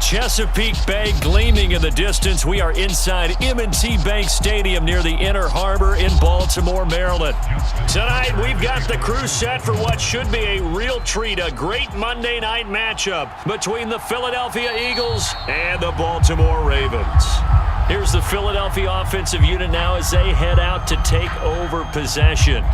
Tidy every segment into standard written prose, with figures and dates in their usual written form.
Chesapeake Bay gleaming in the distance. We are inside M&T Bank Stadium near the Inner Harbor in Baltimore, Maryland. Tonight, we've got the crew set for what should be a real treat, a great Monday night matchup between the Philadelphia Eagles and the Baltimore Ravens. Here's the Philadelphia offensive unit now as they head out to take over possession.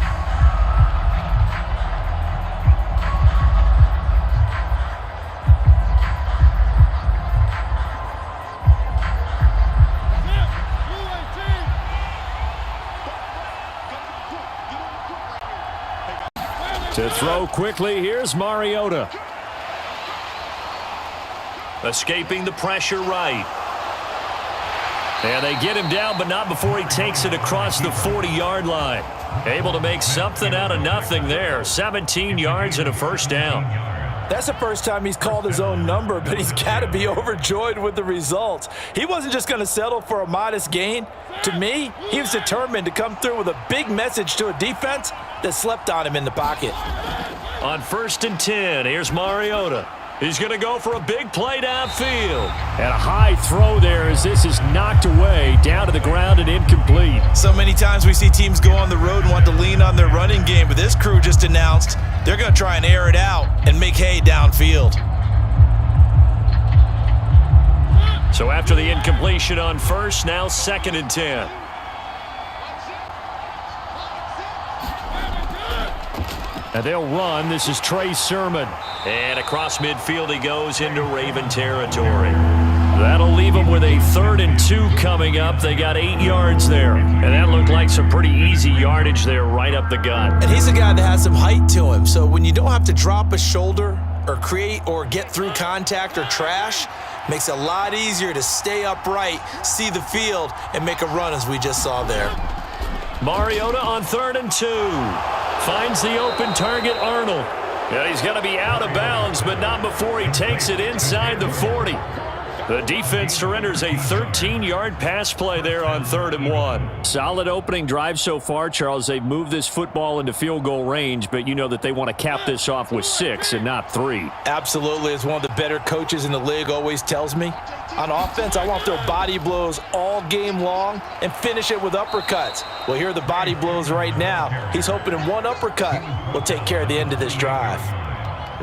To throw quickly, here's Mariota. Escaping the pressure right. And they get him down, but not before he takes it across the 40-yard line. Able to make something out of nothing there. 17 yards and a first down. That's the first time he's called his own number, but he's got to be overjoyed with the results. He wasn't just going to settle for a modest gain. To me, he was determined to come through with a big message to a defense that slept on him in the pocket. On 1st and 10, here's Mariota. He's going to go for a big play downfield. And a high throw there as this is knocked away, down to the ground and incomplete. So many times we see teams go on the road and want to lean on their running game, but this crew just announced they're going to try and air it out and make hay downfield. So after the incompletion on 1st, now 2nd and 10. And they'll run. This is Trey Sermon. And across midfield he goes into Raven territory. That'll leave them with a 3rd and 2 coming up. They got 8 yards there. And that looked like some pretty easy yardage there right up the gut. And he's a guy that has some height to him. So when you don't have to drop a shoulder or create or get through contact or trash, makes it a lot easier to stay upright, see the field, and make a run as we just saw there. Mariota on 3rd and 2. Finds the open target, Arnold. And he's going to be out of bounds, but not before he takes it inside the 40. The defense surrenders a 13-yard pass play there on 3rd and 1. Solid opening drive so far, Charles. They've moved this football into field goal range, but you know that they want to cap this off with 6 and not 3. Absolutely. As one of the better coaches in the league always tells me, on offense, I want to throw body blows all game long and finish it with uppercuts. Well, here are the body blows right now. He's hoping in one uppercut will take care of the end of this drive.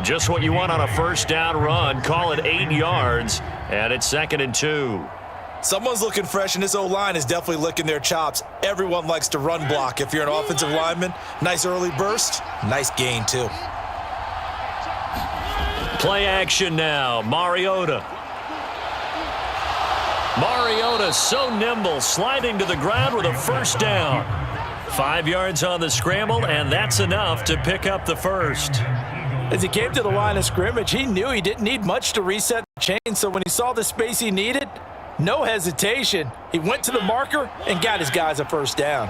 Just what you want on a 1st down run. Call it 8 yards, and it's 2nd and 2. Someone's looking fresh, and this O-line is definitely licking their chops. Everyone likes to run block. If you're an offensive lineman, nice early burst, nice gain too. Play action now. Mariota so nimble, sliding to the ground with a 1st down. 5 yards on the scramble, and that's enough to pick up the 1st. As he came to the line of scrimmage, he knew he didn't need much to reset the chain, so when he saw the space he needed, no hesitation. He went to the marker and got his guys a 1st down.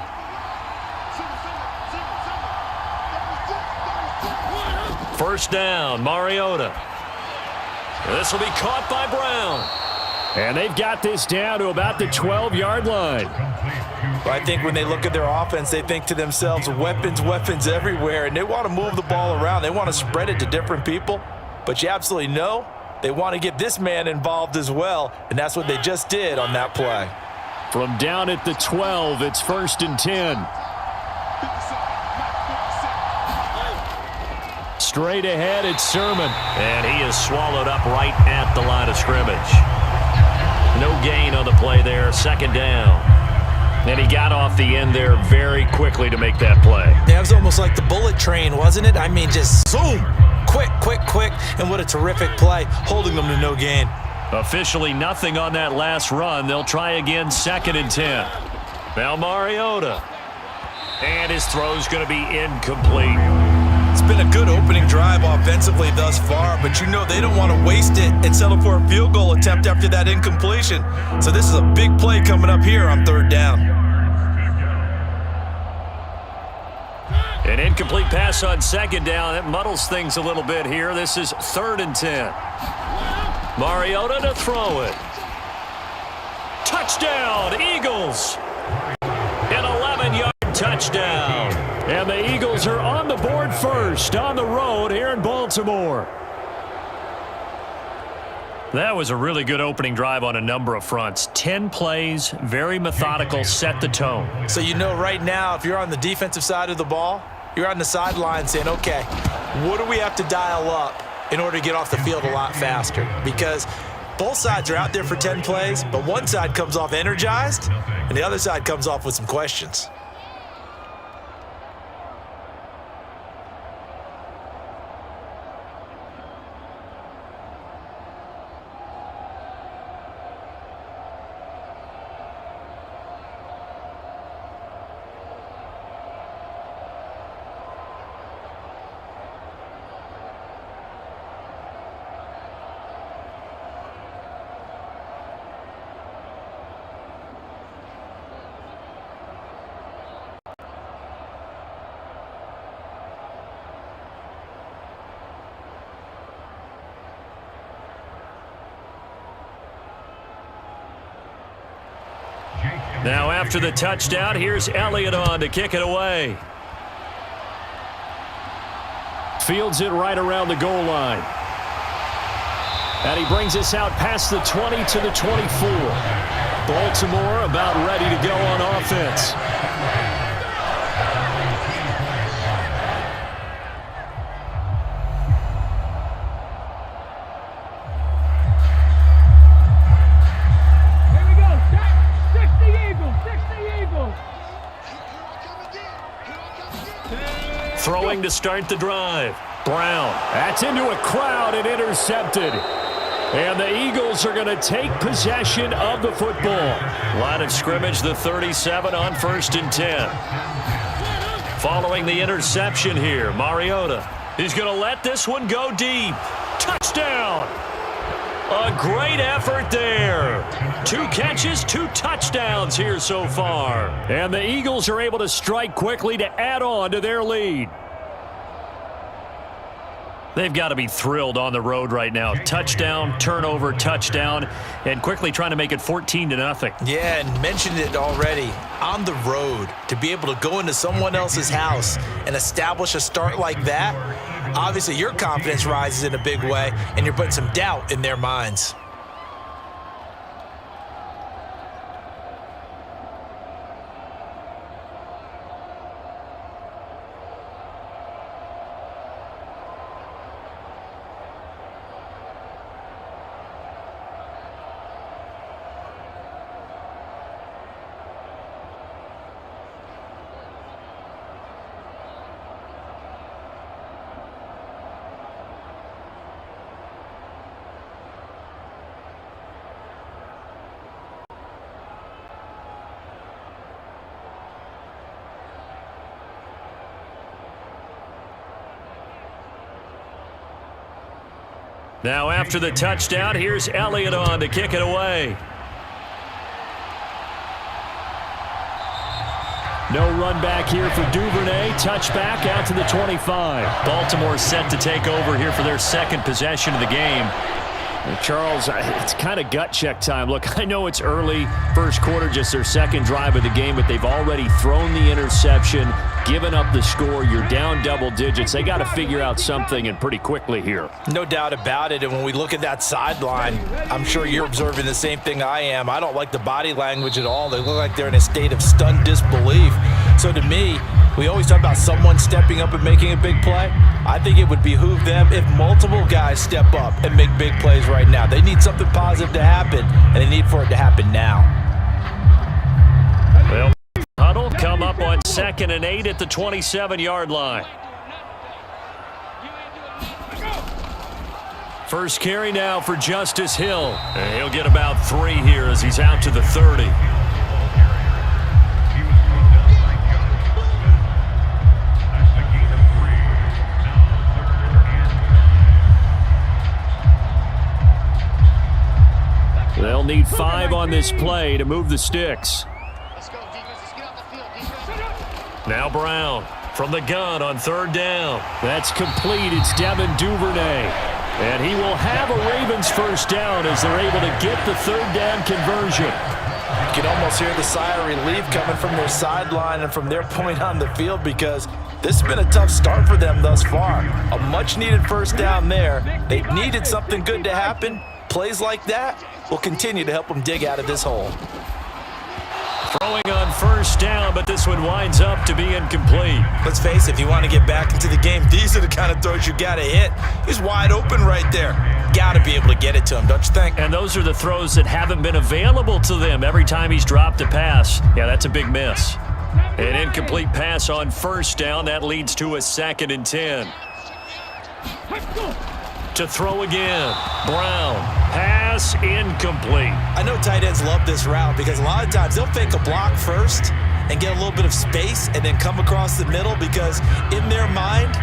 First down, Mariota. This will be caught by Brown. And they've got this down to about the 12-yard line. Well, I think when they look at their offense, they think to themselves, weapons everywhere, and they want to move the ball around. They want to spread it to different people. But you absolutely know they want to get this man involved as well, and that's what they just did on that play. From down at the 12, it's 1st and 10. Straight ahead, it's Sermon. And he is swallowed up right at the line of scrimmage. No gain on the play there, 2nd down. And he got off the end there very quickly to make that play. Yeah, it was almost like the bullet train, wasn't it? I mean, just zoom. Quick, and what a terrific play, holding them to no gain. Officially nothing on that last run. They'll try again, 2nd and 10. Now Mariota. And his throw's going to be incomplete. It's been a good opening drive offensively thus far, but you know they don't want to waste it and settle for a field goal attempt after that incompletion. So this is a big play coming up here on 3rd down. An incomplete pass on 2nd down. That muddles things a little bit here. This is 3rd and 10. Mariota to throw it. Touchdown, Eagles. An 11-yard touchdown. And the Eagles are on the board first on the road here in Baltimore. That was a really good opening drive on a number of fronts. 10 plays, very methodical, set the tone. So you know right now, if you're on the defensive side of the ball, you're on the sideline saying, okay, what do we have to dial up in order to get off the field a lot faster? Because both sides are out there for 10 plays, but one side comes off energized, and the other side comes off with some questions. Now after the touchdown, here's Elliott on to kick it away. Fields it right around the goal line. And he brings us out past the 20 to the 24. Baltimore about ready to go on offense. Throwing to start the drive. Brown. That's into a crowd and intercepted. And the Eagles are going to take possession of the football. Line of scrimmage, the 37 on 1st and 10. Following the interception here, Mariota. He's going to let this one go deep. Touchdown. A great effort there. 2 catches, 2 touchdowns here so far. And the Eagles are able to strike quickly to add on to their lead. They've got to be thrilled on the road right now. Touchdown, turnover, touchdown, and quickly trying to make it 14-0. Yeah, and mentioned it already. On the road, to be able to go into someone else's house and establish a start like that, obviously your confidence rises in a big way, and you're putting some doubt in their minds. Now after the touchdown, here's Elliott on to kick it away. No run back here for Duvernay. Touchback out to the 25. Baltimore set to take over here for their second possession of the game. Charles, it's kind of gut check time. Look, I know it's early, first quarter, just their second drive of the game, but they've already thrown the interception, given up the score. You're down double digits. They got to figure out something, and pretty quickly here. No doubt about it, and when we look at that sideline, I'm sure you're observing the same thing I am. I don't like the body language at all. They look like they're in a state of stunned disbelief. So to me, we always talk about someone stepping up and making a big play. I think it would behoove them if multiple guys step up and make big plays right now. They need something positive to happen, and they need for it to happen now. Well, huddle come up on 2nd and 8 at the 27-yard line. First carry now for Justice Hill. And he'll get about 3 here as he's out to the 30. They'll need 5 on this play to move the sticks. Now Brown from the gun on 3rd down. That's complete. It's Devin Duvernay. And he will have a Ravens first down as they're able to get the 3rd down conversion. You can almost hear the sigh of relief coming from their sideline and from their point on the field, because this has been a tough start for them thus far. A much-needed first down there. They needed something good to happen, plays like that will continue to help them dig out of this hole. Throwing on first down, but this one winds up to be incomplete. Let's face it, if you want to get back into the game, these are the kind of throws you got to hit. He's wide open right there. Got to be able to get it to him, don't you think? And those are the throws that haven't been available to them every time he's dropped a pass. Yeah, that's a big miss. An incomplete pass on first down. That leads to a 2nd and 10. To throw again. Brown. Pass incomplete. I know tight ends love this route because a lot of times they'll fake a block first and get a little bit of space and then come across the middle because in their mind,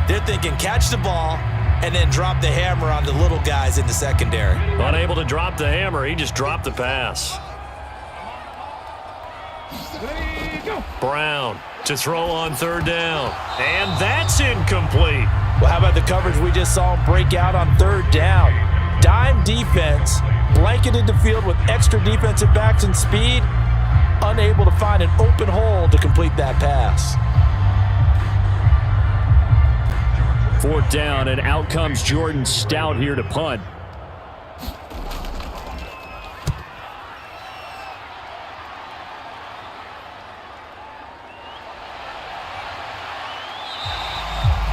they're thinking catch the ball and then drop the hammer on the little guys in the secondary. Unable to drop the hammer, he just dropped the pass. Brown to throw on 3rd down. And that's incomplete. Well, how about the coverage we just saw him break out on 3rd down? Dime defense, blanketed the field with extra defensive backs and speed, unable to find an open hole to complete that pass. 4th down, and out comes Jordan Stout here to punt.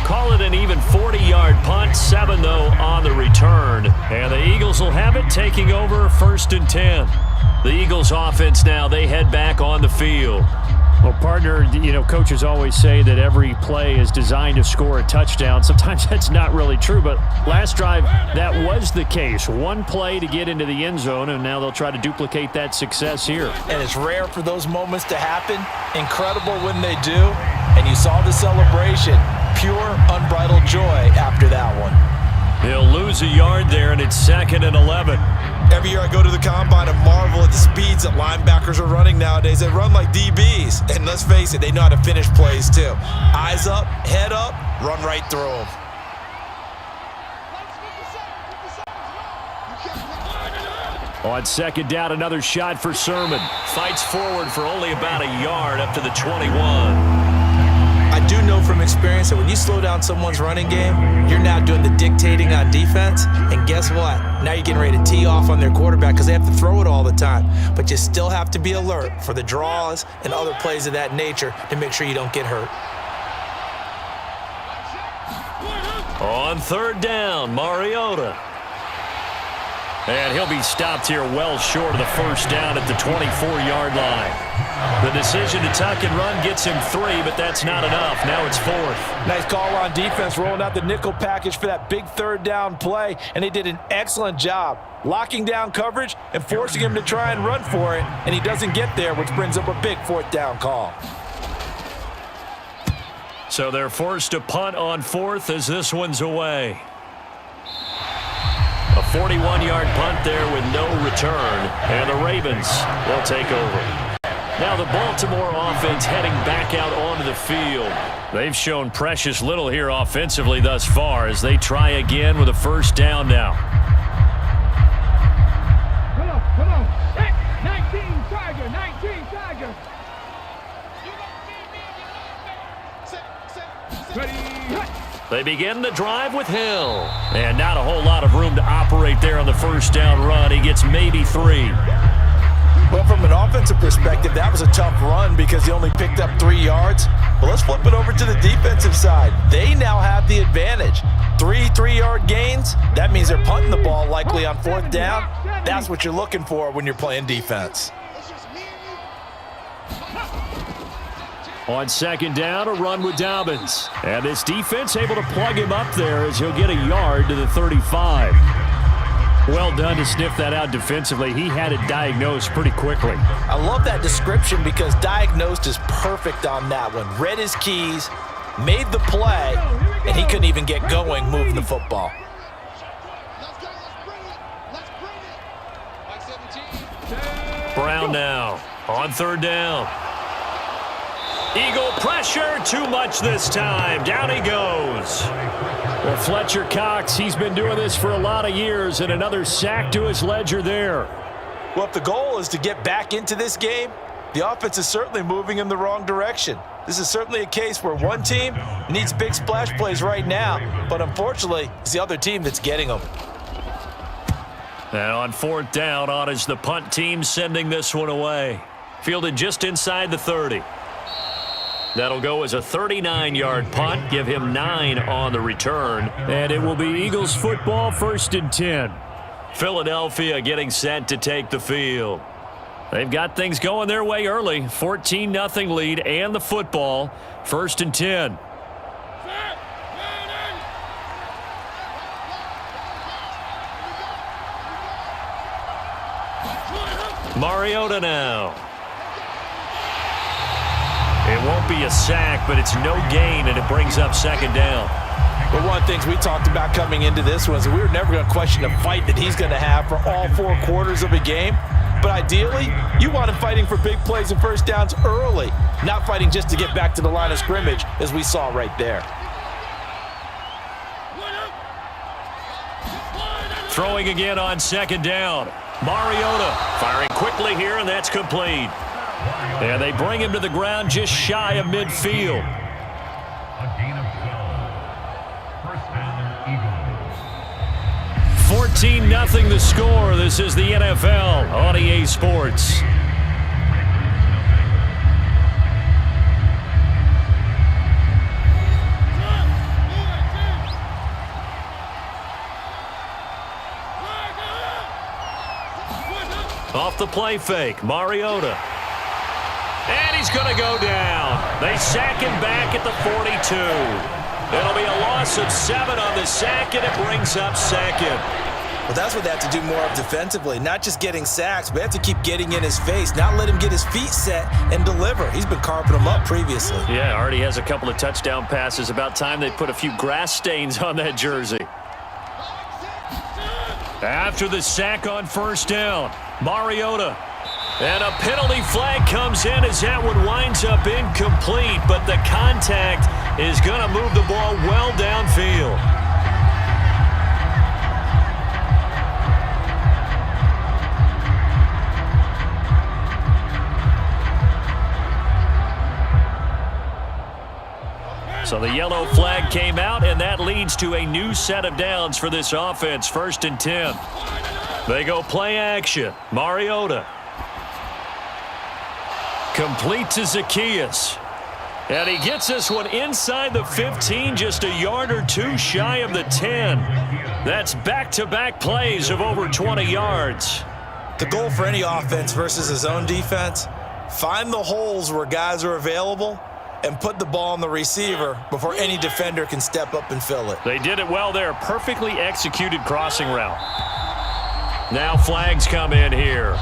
Call it an even 40-yard punt, 7 though on the return. And the Eagles will have it, taking over 1st and 10. The Eagles offense now, they head back on the field. Well, partner, you know, coaches always say that every play is designed to score a touchdown. Sometimes that's not really true, but last drive, that was the case. One play to get into the end zone, and now they'll try to duplicate that success here. And it's rare for those moments to happen. Incredible when they do. And you saw the celebration. Pure, unbridled joy after that one. He'll lose a yard there, and it's 2nd and 11. Every year I go to the combine and marvel at the speeds that linebackers are running nowadays. They run like DBs. And let's face it, they know how to finish plays too. Eyes up, head up, run right through them. On 2nd down, another shot for Sermon. Fights forward for only about a yard up to the 21. I do know from experience that when you slow down someone's running game, you're now doing the dictating on defense. And guess what? Now you're getting ready to tee off on their quarterback because they have to throw it all the time. But you still have to be alert for the draws and other plays of that nature to make sure you don't get hurt. On 3rd down, Mariota. And he'll be stopped here well short of the 1st down at the 24-yard line. The decision to tuck and run gets him 3, but that's not enough. Now it's 4th. Nice call on defense, rolling out the nickel package for that big 3rd down play, and they did an excellent job locking down coverage and forcing him to try and run for it, and he doesn't get there, which brings up a big 4th down call. So they're forced to punt on 4th as this one's away. A 41-yard punt there with no return, and the Ravens will take over. Now the Baltimore offense heading back out onto the field. They've shown precious little here offensively thus far as they try again with a 1st down now. Come on. 19 Tiger. Ready. They begin the drive with Hill. And not a whole lot of room to operate there on the 1st down run. He gets maybe 3. Well, from an offensive perspective, that was a tough run because he only picked up 3 yards. But let's flip it over to the defensive side. They now have the advantage. 3 3-yard gains. That means they're punting the ball likely on 4th down. That's what you're looking for when you're playing defense. On 2nd down, a run with Dobbins. And this defense able to plug him up there as he'll get a yard to the 35. Well done to sniff that out defensively. He had it diagnosed pretty quickly. I love that description because diagnosed is perfect on that one. Read his keys, made the play, and he couldn't even get going moving the football. Brown now on 3rd down. Eagle pressure, too much this time. Down he goes. Well, Fletcher Cox, he's been doing this for a lot of years, and another sack to his ledger there. Well, if the goal is to get back into this game, the offense is certainly moving in the wrong direction. This is certainly a case where one team needs big splash plays right now, but unfortunately, it's the other team that's getting them. And on 4th down, on is the punt team sending this one away. Fielded just inside the 30. That'll go as a 39-yard punt, give him 9 on the return. And it will be Eagles football, 1st and 10. Philadelphia getting set to take the field. They've got things going their way early. 14-0 lead and the football. 1st and 10. Mariota now. It won't be a sack, but it's no gain, and it brings up 2nd down. But one of the things we talked about coming into this was that we were never going to question the fight that he's going to have for all 4 quarters of a game. But ideally, you want him fighting for big plays and first downs early, not fighting just to get back to the line of scrimmage, as we saw right there. Throwing again on 2nd down. Mariota firing quickly here, and that's complete. And they bring him to the ground just shy of midfield. A gain of 12. First down, Eagles. 14-0 the score. This is the NFL on EA Sports. Off the play fake, Mariota. And he's going to go down. They sack him back at the 42. It'll be a loss of 7 on the sack, and it brings up 2nd. Well, that's what they have to do more of defensively, not just getting sacks, but they have to keep getting in his face, not let him get his feet set and deliver. He's been carving them up previously. Yeah, already has a couple of touchdown passes. About time they put a few grass stains on that jersey. After the sack on 1st down, Mariota. And a penalty flag comes in as that one winds up incomplete, but the contact is going to move the ball well downfield. So the yellow flag came out, and that leads to a new set of downs for this offense. 1st and 10. They go play action. Mariota. Complete to Zacchaeus. And he gets this one inside the 15, just a yard or 2 shy of the 10. That's back-to-back plays of over 20 yards. The goal for any offense versus his own defense, find the holes where guys are available and put the ball on the receiver before any defender can step up and fill it. They did it well there. Perfectly executed crossing route. Now flags come in here.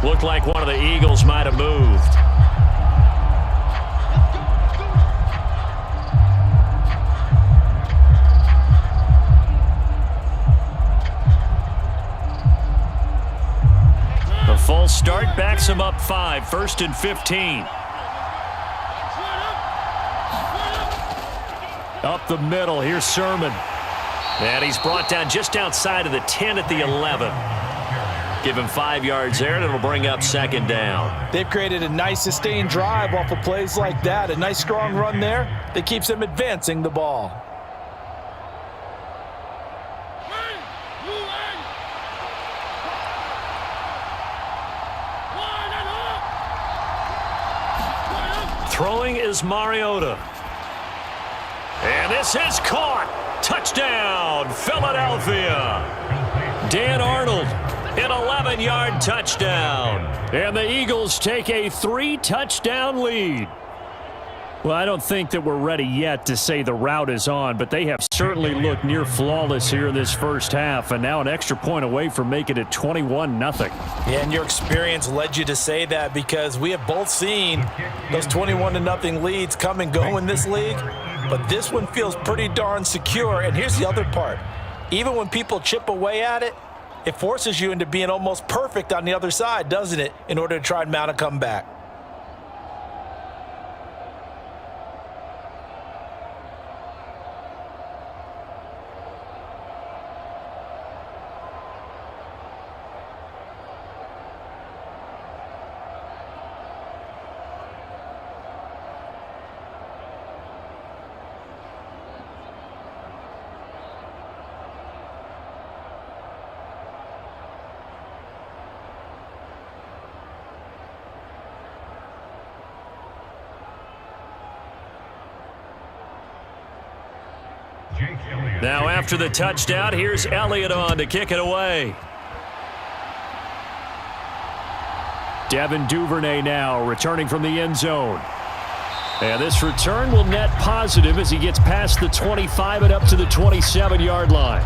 Looked like one of the Eagles might have moved. The full start backs him up 5, 1st and 15. Up the middle, here's Sermon. And he's brought down just outside of the 10 at the 11. Give him 5 yards there, and it'll bring up 2nd down. They've created a nice sustained drive off of plays like that. A nice strong run there that keeps them advancing the ball. Throwing is Mariota. And this is caught. Touchdown, Philadelphia. Dan Arnold, an 11-yard touchdown. And the Eagles take a 3-touchdown lead. Well, I don't think that we're ready yet to say the route is on, but they have certainly looked near flawless here in this first half, and now an extra point away from making it 21-0. Yeah, and your experience led you to say that because we have both seen those 21-0 leads come and go in this league, but this one feels pretty darn secure. And here's the other part. Even when people chip away at it, it forces you into being almost perfect on the other side, doesn't it, in order to try and mount a comeback. Jake Elliott. Now after the touchdown, here's Elliott on to kick it away. Devin Duvernay now returning from the end zone. And this return will net positive as he gets past the 25 and up to the 27-yard line.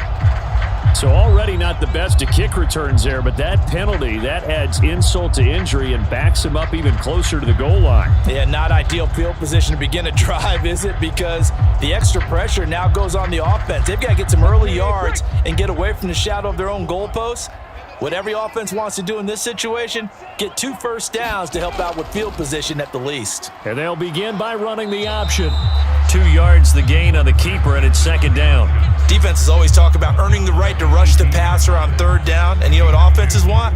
So already not the best of kick returns there, but that penalty, that adds insult to injury and backs him up even closer to the goal line. Yeah, not ideal field position to begin a drive, is it? Because the extra pressure now goes on the offense. They've got to get some early yards and get away from the shadow of their own goalposts. What every offense wants to do in this situation, get 2 first downs to help out with field position at the least. And they'll begin by running the option. 2 yards the gain on the keeper, and it's second down. Defenses always talk about earning the right to rush the passer on third down. And you know what offenses want?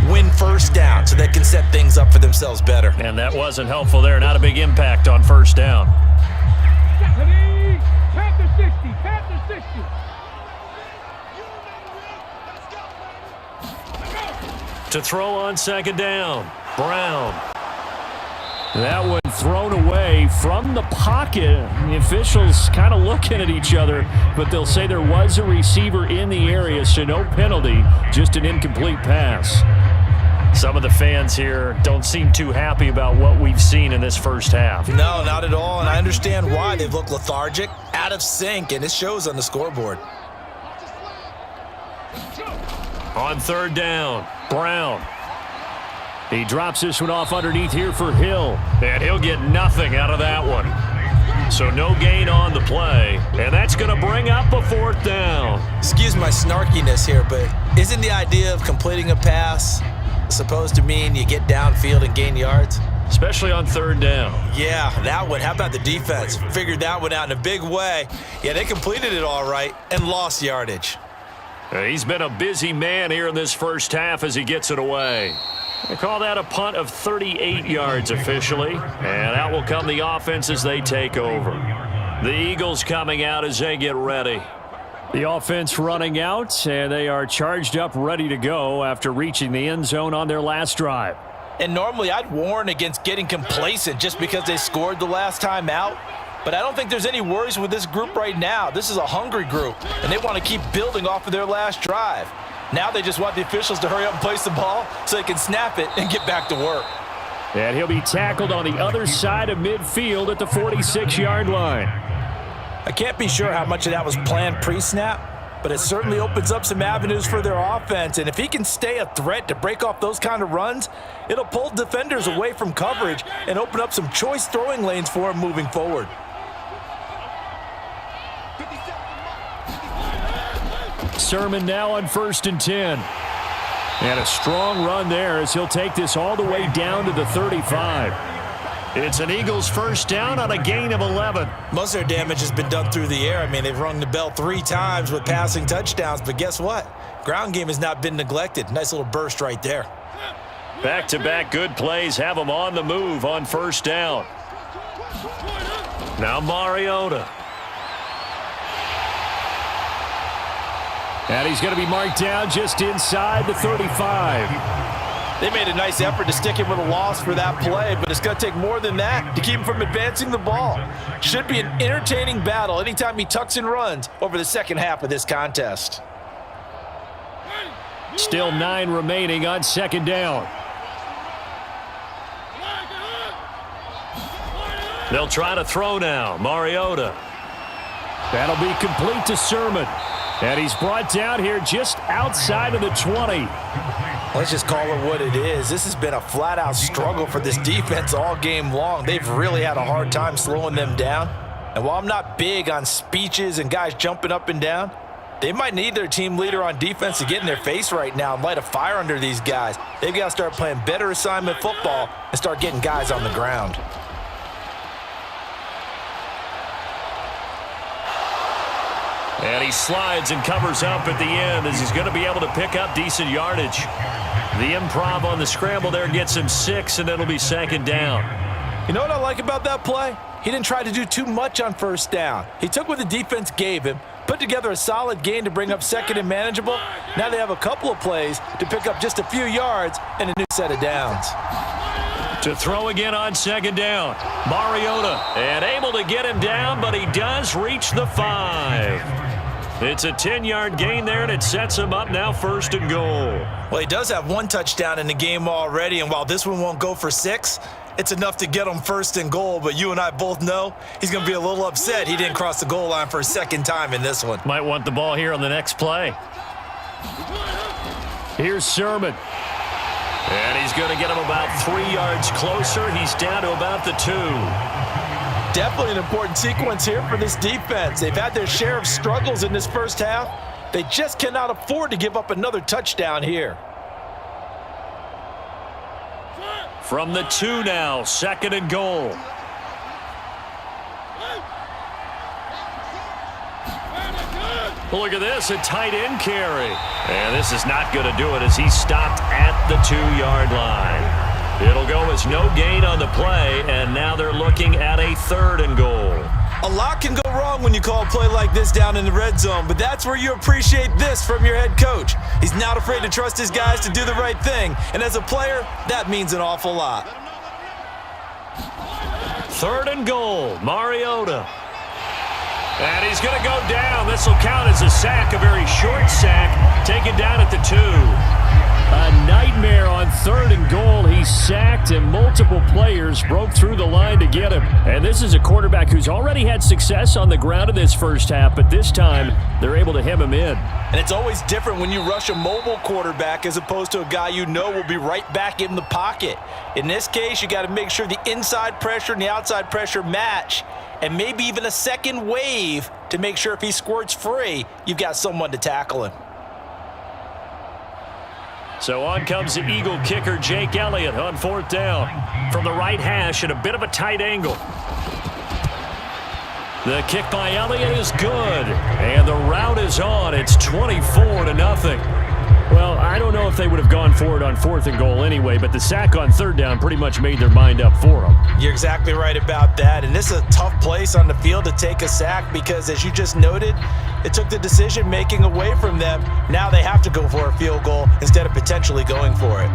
Win first down so they can set things up for themselves better. And that wasn't helpful there. Not a big impact on first down. Panther 60, Panther 60. To throw on second down, Brown. That one thrown away from the pocket. The officials kind of looking at each other, but they'll say there was a receiver in the area, so no penalty, just an incomplete pass. Some of the fans here don't seem too happy about what we've seen in this first half. No, not at all, and I understand why. They look lethargic, out of sync, and it shows on the scoreboard. On third down, Brown. He drops this one off underneath here for Hill, and he'll get nothing out of that one. So no gain on the play, and that's going to bring up a fourth down. Excuse my snarkiness here, but isn't the idea of completing a pass supposed to mean you get downfield and gain yards? Especially on third down. Yeah, that one. How about the defense? Figured that one out in a big way. Yeah, they completed it all right and lost yardage. He's been a busy man here in this first half as he gets it away. They call that a punt of 38 yards officially, and out will come the offense as they take over. The Eagles coming out as they get ready. The offense running out, and they are charged up, ready to go after reaching the end zone on their last drive. And normally I'd warn against getting complacent just because they scored the last time out. But I don't think there's any worries with this group right now. This is a hungry group, and they want to keep building off of their last drive. Now they just want the officials to hurry up and place the ball so they can snap it and get back to work. And he'll be tackled on the other side of midfield at the 46-yard line. I can't be sure how much of that was planned pre-snap, but it certainly opens up some avenues for their offense. And if he can stay a threat to break off those kind of runs, it'll pull defenders away from coverage and open up some choice throwing lanes for him moving forward. Sermon now on 1st and 10. And a strong run there as he'll take this all the way down to the 35. It's an Eagles first down on a gain of 11. Most of their damage has been done through the air. I mean, they've rung the bell 3 times with passing touchdowns, but guess what? Ground game has not been neglected. Nice little burst right there. Back-to-back good plays have them on the move on first down. Now Mariota. And he's going to be marked down just inside the 35. They made a nice effort to stick him with a loss for that play, but it's going to take more than that to keep him from advancing the ball. Should be an entertaining battle anytime he tucks and runs over the second half of this contest. Still 9 remaining on second down. They'll try to throw now. Mariota. That'll be complete to Sermon. And he's brought down here just outside of the 20. Let's just call it what it is. This has been a flat-out struggle for this defense all game long. They've really had a hard time slowing them down. And while I'm not big on speeches and guys jumping up and down, they might need their team leader on defense to get in their face right now and light a fire under these guys. They've got to start playing better assignment football and start getting guys on the ground. And he slides and covers up at the end as he's going to be able to pick up decent yardage. The improv on the scramble there gets him 6, and it'll be second down. You know what I like about that play? He didn't try to do too much on first down. He took what the defense gave him, put together a solid gain to bring up second and manageable. Now they have a couple of plays to pick up just a few yards and a new set of downs. To throw again on second down. Mariota, and able to get him down, but he does reach the 5. It's a 10-yard gain there, and it sets him up now 1st and goal. Well, he does have 1 touchdown in the game already, and while this one won't go for 6, it's enough to get him 1st and goal. But you and I both know he's going to be a little upset he didn't cross the goal line for a 2nd time in this one. Might want the ball here on the next play. Here's Sermon. And he's going to get him about 3 yards closer. He's down to about the 2. Definitely an important sequence here for this defense. They've had their share of struggles in this first half. They just cannot afford to give up another touchdown here. From the 2 now, 2nd and goal. Look at this, a tight end carry. And this is not going to do it as he's stopped at the 2-yard line. It'll go as no gain on the play, and now they're looking at a 3rd and goal. A lot can go wrong when you call a play like this down in the red zone, but that's where you appreciate this from your head coach. He's not afraid to trust his guys to do the right thing, and as a player, that means an awful lot. 3rd and goal, Mariota. And he's going to go down. This will count as a sack, a very short sack, taken down at the 2. A nightmare on 3rd and goal. He's sacked, and multiple players broke through the line to get him. And this is a quarterback who's already had success on the ground in this first half, but this time they're able to hem him in. And it's always different when you rush a mobile quarterback as opposed to a guy you know will be right back in the pocket. In this case, you got to make sure the inside pressure and the outside pressure match, and maybe even a second wave to make sure if he squirts free, you've got someone to tackle him. So on comes the Eagle kicker, Jake Elliott, on 4th down. From the right hash at a bit of a tight angle. The kick by Elliott is good. And the route is on. It's 24-0. Well, I don't know if they would have gone for it on 4th and goal anyway, but the sack on 3rd down pretty much made their mind up for them. You're exactly right about that, and this is a tough place on the field to take a sack because, as you just noted, it took the decision-making away from them. Now they have to go for a field goal instead of potentially going for it.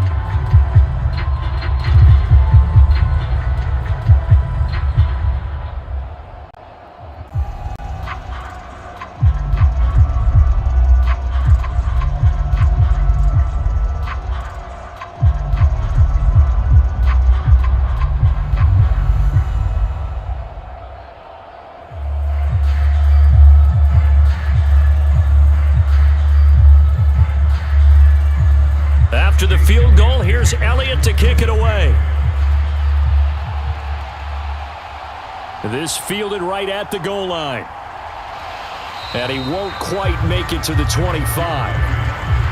After the field goal, here's Elliott to kick it away. This fielded right at the goal line. And he won't quite make it to the 25.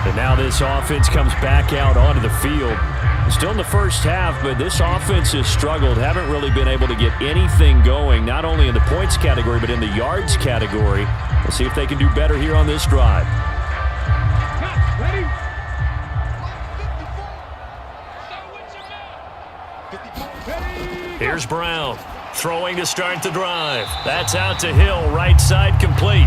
And now this offense comes back out onto the field. Still in the first half, but this offense has struggled. Haven't really been able to get anything going, not only in the points category, but in the yards category. We'll see if they can do better here on this drive. Here's Brown, throwing to start the drive. That's out to Hill, right side complete.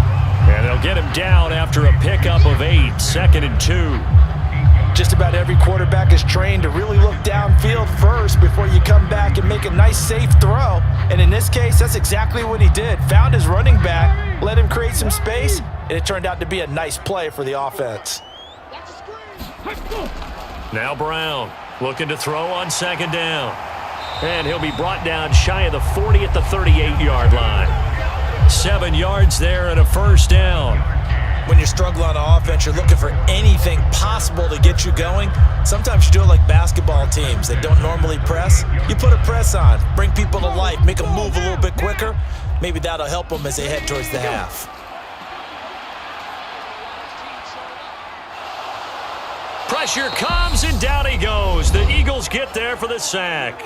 And they'll get him down after a pickup of 8, 2nd and 2. Just about every quarterback is trained to really look downfield first before you come back and make a nice, safe throw. And in this case, that's exactly what he did. Found his running back, let him create some space, and it turned out to be a nice play for the offense. Now Brown, looking to throw on 2nd down. And he'll be brought down shy of the 40 at the 38-yard line. 7 yards there and a 1st down. When you're struggling on offense, you're looking for anything possible to get you going. Sometimes you do it like basketball teams that don't normally press. You put a press on, bring people to life, make them move a little bit quicker. Maybe that'll help them as they head towards the half. Pressure comes, and down he goes. The Eagles get there for the sack.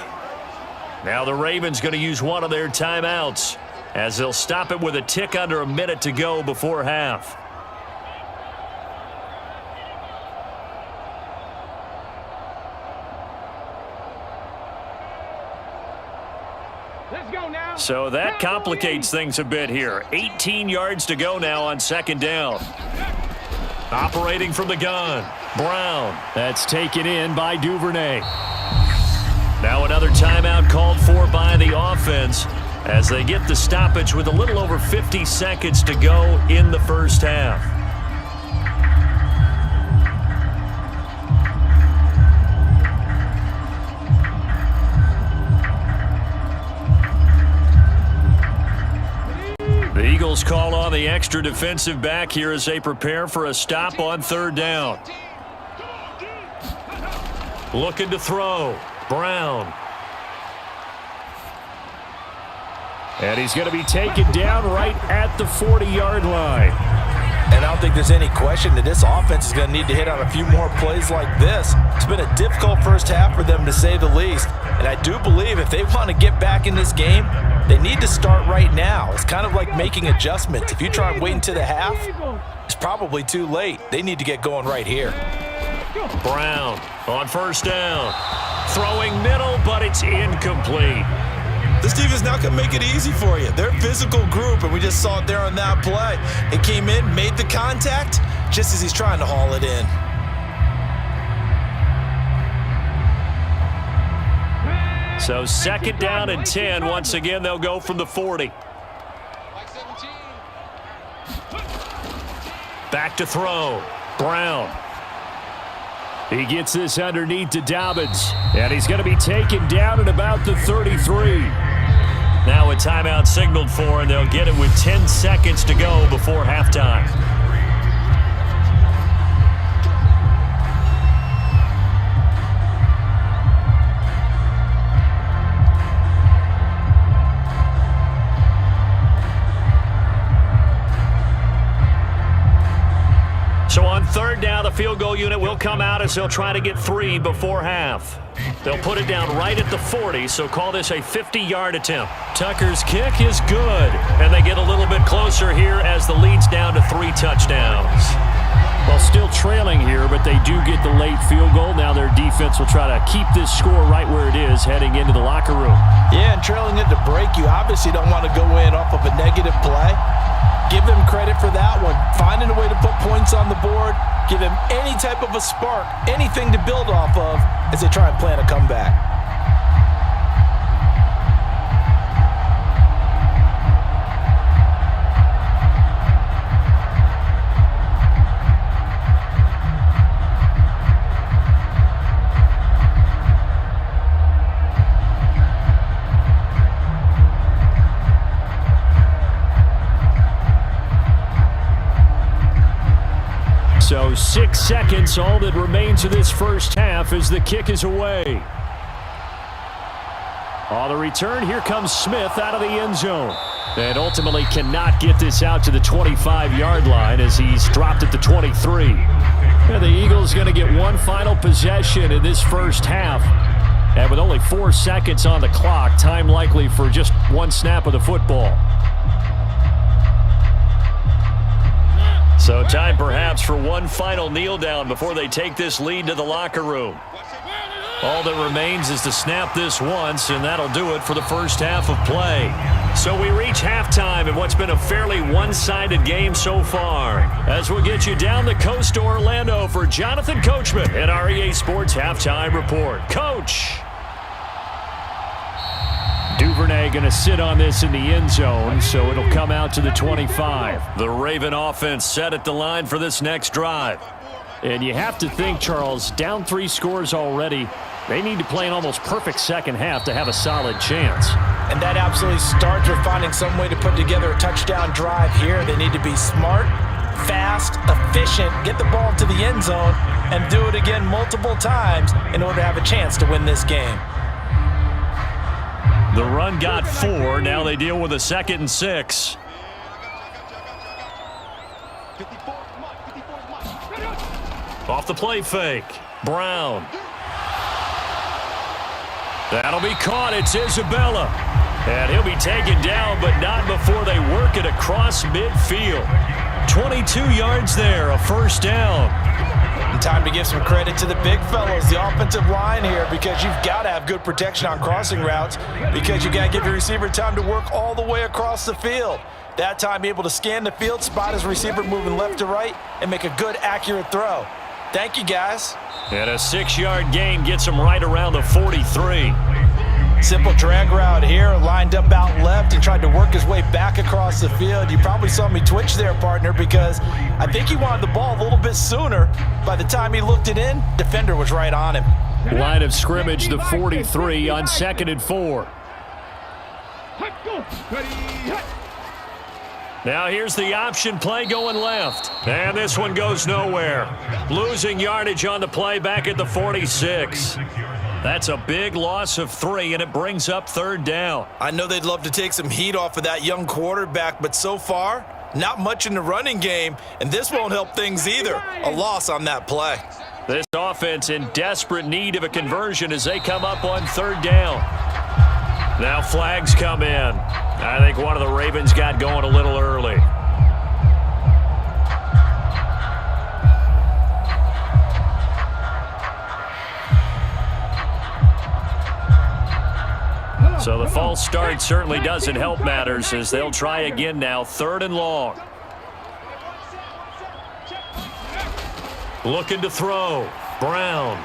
Now the Ravens going to use one of their timeouts as they'll stop it with a tick under a minute to go before half. Let's go now. So that complicates things a bit here. 18 yards to go now on 2nd down. Operating from the gun, Brown. That's taken in by Duvernay. Now another timeout called for by the offense as they get the stoppage with a little over 50 seconds to go in the first half. The Eagles call on the extra defensive back here as they prepare for a stop on third down. Looking to throw. Brown. And he's going to be taken down right at the 40-yard line. And I don't think there's any question that this offense is going to need to hit on a few more plays like this. It's been a difficult first half for them, to say the least. And I do believe if they want to get back in this game, they need to start right now. It's kind of like making adjustments. If you try and wait until the half, it's probably too late. They need to get going right here. Brown on first down. Throwing middle, but it's incomplete. This defense is not going to make it easy for you. They're a physical group, and we just saw it there on that play. It came in, made the contact, just as he's trying to haul it in. So second down and 10. Once again, they'll go from the 40. Back to throw. Brown. He gets this underneath to Dobbins, and he's going to be taken down at about the 33. Now a timeout signaled for, and they'll get it with 10 seconds to go before halftime. So on third down, the field goal unit will come out as they'll try to get 3 before half. They'll put it down right at the 40, so call this a 50-yard attempt. Tucker's kick is good, and they get a little bit closer here as the lead's down to 3 touchdowns. Well, still trailing here, but they do get the late field goal. Now their defense will try to keep this score right where it is heading into the locker room. Yeah, and trailing it to break, you obviously don't want to go in off of a negative play. Give them credit for that one. Finding a way to put points on the board, give them any type of a spark, anything to build off of as they try and plan a comeback. So 6 seconds, all that remains of this first half as the kick is away. On the return, here comes Smith out of the end zone. And ultimately cannot get this out to the 25-yard line as he's dropped at the 23. And the Eagles going to get one final possession in this first half. And with only 4 seconds on the clock, time likely for just one snap of the football. So time perhaps for one final kneel down before they take this lead to the locker room. All that remains is to snap this once, and that'll do it for the first half of play. So we reach halftime in what's been a fairly one-sided game so far. As we'll get you down the coast to Orlando for Jonathan Coachman and our EA Sports Halftime Report. Coach! Duvernay going to sit on this in the end zone, so it'll come out to the 25. The Raven offense set at the line for this next drive. And you have to think, Charles, down 3 scores already, they need to play an almost perfect second half to have a solid chance. And that absolutely starts with finding some way to put together a touchdown drive here. They need to be smart, fast, efficient, get the ball to the end zone, and do it again multiple times in order to have a chance to win this game. The run got 4. Now they deal with a 2nd and 6. Off the play fake. Brown. That'll be caught. It's Isabella. And he'll be taken down, but not before they work it across midfield. 22 yards there, a first down. And time to give some credit to the big fellows, the offensive line here, because you've got to have good protection on crossing routes because you've got to give your receiver time to work all the way across the field. That time able to scan the field, spot his receiver moving left to right, and make a good, accurate throw. Thank you, guys. And a 6-yard gain gets him right around the 43. Simple drag route here, lined up out left and tried to work his way back across the field. You probably saw me twitch there, partner, because I think he wanted the ball a little bit sooner. By the time he looked it in, defender was right on him. Line of scrimmage, the 43 on 2nd and 4. Now here's the option play going left. And this one goes nowhere. Losing yardage on the play back at the 46. That's a big loss of 3, and it brings up 3rd down. I know they'd love to take some heat off of that young quarterback, but so far, not much in the running game, and this won't help things either. A loss on that play. This offense in desperate need of a conversion as they come up on 3rd down. Now flags come in. I think one of the Ravens got going a little early. So the false start certainly doesn't help matters as they'll try again now, 3rd and long. Looking to throw. Brown.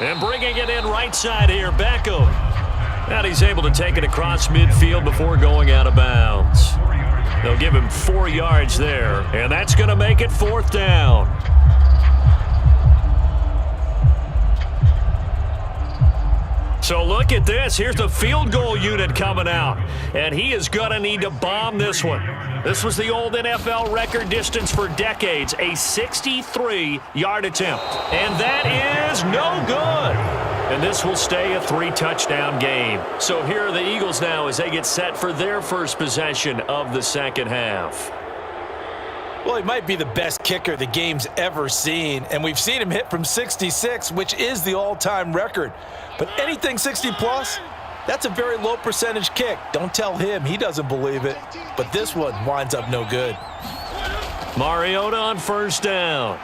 And bringing it in right side here, Beckham. And he's able to take it across midfield before going out of bounds. They'll give him 4 yards there, and that's going to make it 4th down. So look at this. Here's the field goal unit coming out, and he is going to need to bomb this one. This was the old NFL record distance for decades, a 63-yard attempt. And that is no good. And this will stay a 3-touchdown game. So here are the Eagles now as they get set for their first possession of the 2nd half. Well, he might be the best kicker the game's ever seen, and we've seen him hit from 66, which is the all-time record. But anything 60-plus, that's a very low percentage kick. Don't tell him. He doesn't believe it. But this one winds up no good. Mariota on 1st down.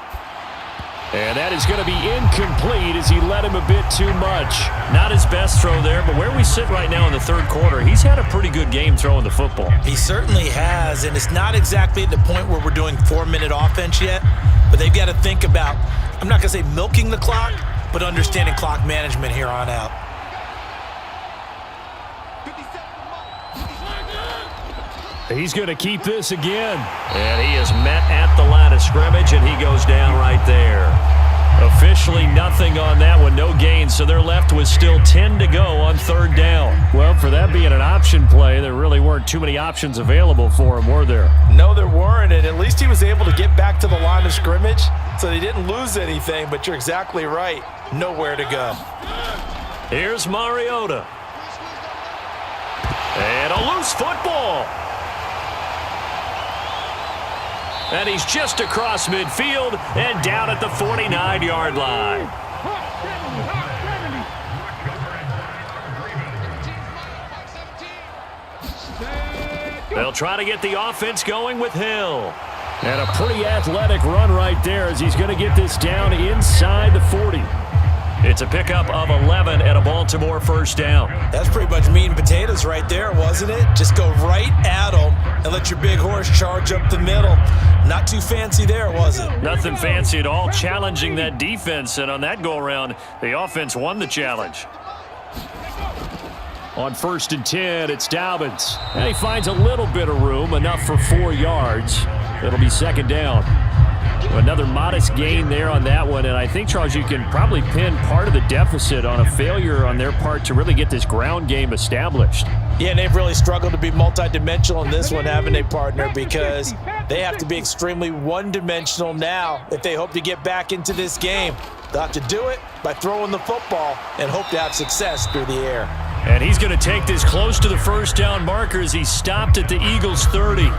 And that is going to be incomplete as he led him a bit too much. Not his best throw there, but where we sit right now in the 3rd quarter, he's had a pretty good game throwing the football. He certainly has, and it's not exactly at the point where we're doing 4-minute offense yet, but they've got to think about, I'm not going to say milking the clock, but understanding clock management here on out. He's going to keep this again. And he is met at the line of scrimmage, and he goes down right there. Officially nothing on that one, no gain, so they're left with still 10 to go on 3rd down. Well, for that being an option play, there really weren't too many options available for him, were there? No, there weren't, and at least he was able to get back to the line of scrimmage, so they didn't lose anything, but you're exactly right. Nowhere to go. Here's Mariota. And a loose football. And he's just across midfield and down at the 49-yard line. They'll try to get the offense going with Hill. And a pretty athletic run right there as he's going to get this down inside the 40. It's a pickup of 11 and a Baltimore 1st down. That's pretty much meat and potatoes right there, wasn't it? Just go right at them and let your big horse charge up the middle. Not too fancy there, was it? Nothing fancy at all, challenging that defense, and on that go-around, the offense won the challenge. On 1st and 10, it's Dobbins. And he finds a little bit of room, enough for 4 yards. It'll be 2nd down. Another modest gain there on that one, and I think, Charles, you can probably pin part of the deficit on a failure on their part to really get this ground game established. Yeah, and they've really struggled to be multidimensional in this one, haven't they, partner? Because they have to be extremely one-dimensional now if they hope to get back into this game. They'll have to do it by throwing the football and hope to have success through the air. And he's going to take this close to the 1st down marker as he stopped at the Eagles' 30.